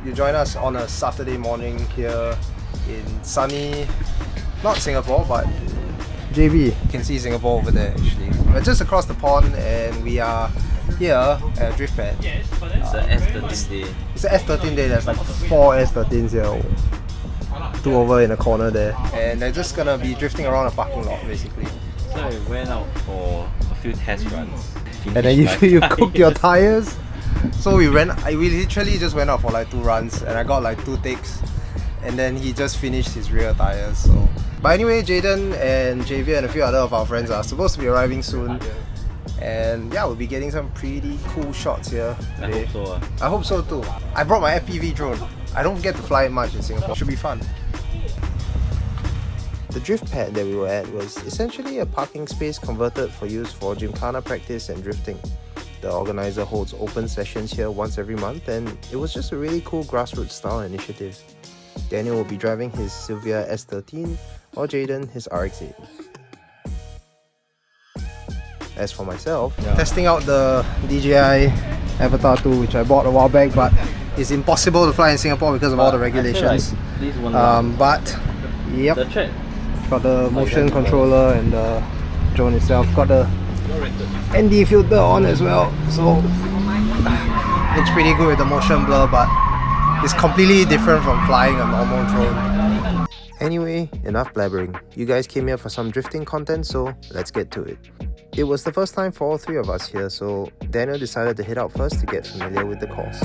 you join us on a Saturday morning here in sunny, not Singapore, but JB. You can see Singapore over there actually. We're just across the pond and we are here at Drift Pad. It's the S13 day. It's the S13 day, there's like 4 S13s here. 2 over in the corner there. And they're just gonna be drifting around a parking lot basically. So we went out for a few test runs. And then you cook your tires. So we literally just went out for like 2 runs and I got like 2 takes. And then he just finished his rear tires. So, but anyway, Jaden and Javier and a few other of our friends are supposed to be arriving soon. And yeah, we'll be getting some pretty cool shots here today. I hope so. I hope so too. I brought my FPV drone. I don't get to fly it much in Singapore. Should be fun. The drift pad that we were at was essentially a parking space converted for use for gymkhana practice and drifting. The organizer holds open sessions here once every month and it was just a really cool grassroots style initiative. Daniel will be driving his Sylvia S13 or Jaden his RX8. As for myself, testing out the DJI Avatar 2 which I bought a while back but it's impossible to fly in Singapore because of all the regulations. But yep. Got the motion controller and the drone itself. Got the ND filter on as well, so looks pretty good with the motion blur, but it's completely different from flying a normal drone. Anyway, enough blabbering. You guys came here for some drifting content, so let's get to it. It was the first time for all 3 of us here, so Daniel decided to head out first to get familiar with the course.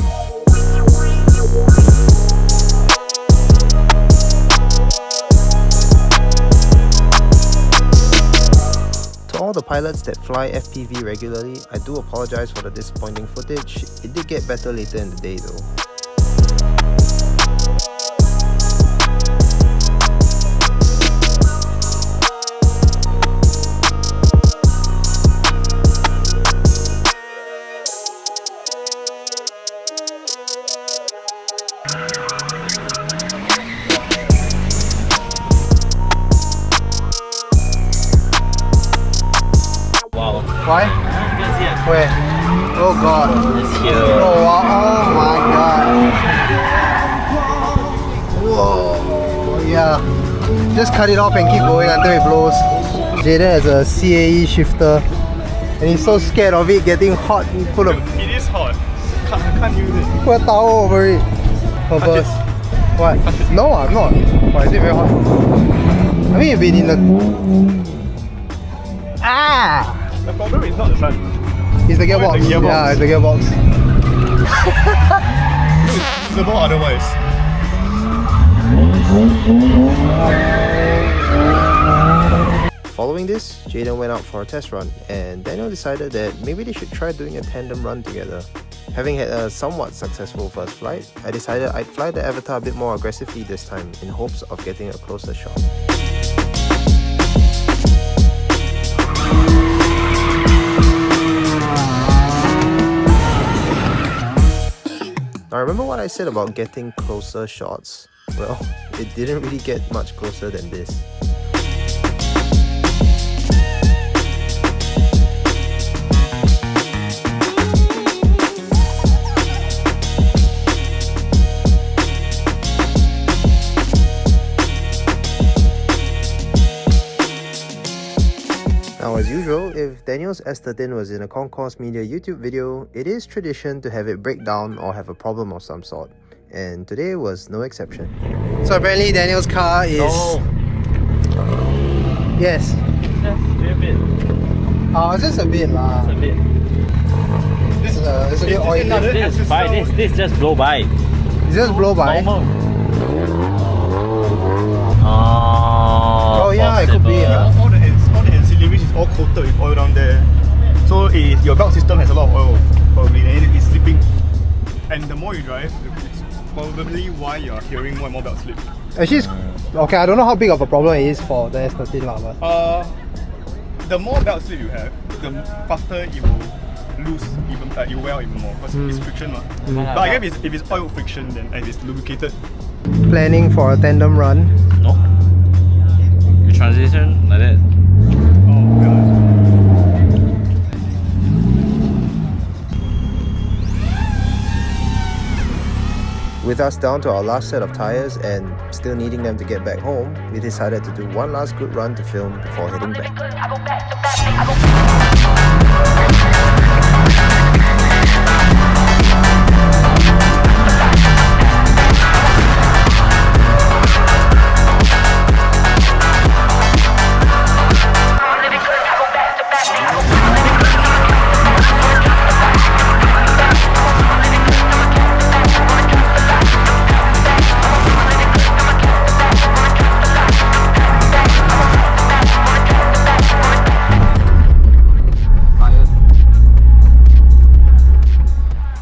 To all the pilots that fly FPV regularly, I do apologize for the disappointing footage. It did get better later in the day though. Why? Where? Oh god. It's here. Oh, wow. Oh my god. Whoa. Yeah. Just cut it off and keep going until it blows. Jaden has a CAE shifter and he's so scared of it getting hot. He put a... It is hot. I can't use it. Put a towel over it. Purpose. What? No, I'm not. Why is it very hot? I mean, you've been in the... Ah! The problem is not the sun. It's the gearbox. The gearbox. Yeah, it's the gearbox. It's about otherwise. Following this, Jaden went out for a test run and Daniel decided that maybe they should try doing a tandem run together. Having had a somewhat successful first flight, I decided I'd fly the Avatar a bit more aggressively this time in hopes of getting a closer shot. Now remember what I said about getting closer shots? Well, it didn't really get much closer than this. Now as usual, if Daniel's S13 was in a Concours Media YouTube video, it is tradition to have it break down or have a problem of some sort. And today was no exception. So apparently Daniel's car is... No. Yes. Just a bit. Oh, it's just a bit lah. Just a bit. It's a bit oily. This is fine. This just blow by. It's just blow by. Normal. Oh yeah, it could be. All the ancillaries is all coated with oil down there. So your belt system has a lot of oil, probably, and it's slipping. And the more you drive, it's probably why you're hearing more and more belt slip. Actually, okay, I don't know how big of a problem it is for the S13 lah, but... the more belt slip you have, the faster it will lose even, it will wear out even more because it's friction. But I guess if it's oil friction, then if it's lubricated. Planning for a tandem run. No. You transition like that. Oh god. With us down to our last set of tyres and still needing them to get back home, we decided to do one last good run to film before heading back.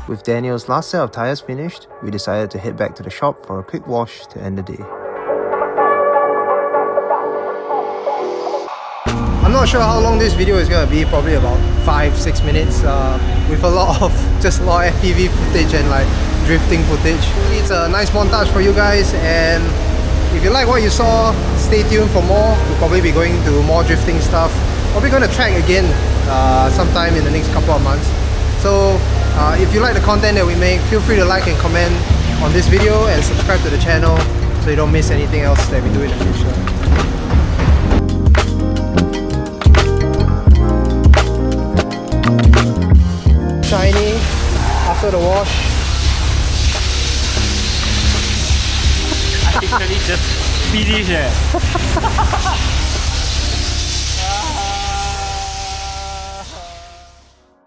With Daniel's last set of tyres finished, we decided to head back to the shop for a quick wash to end the day. I'm not sure how long this video is going to be, probably about 5-6 minutes with a lot of FPV footage and like drifting footage. It's a nice montage for you guys, and if you like what you saw, stay tuned for more. We'll probably be going to more drifting stuff. Probably going to track again sometime in the next couple of months. So if you like the content that we make, feel free to like and comment on this video and subscribe to the channel so you don't miss anything else that we do in the future. Shiny after the wash. I literally just finished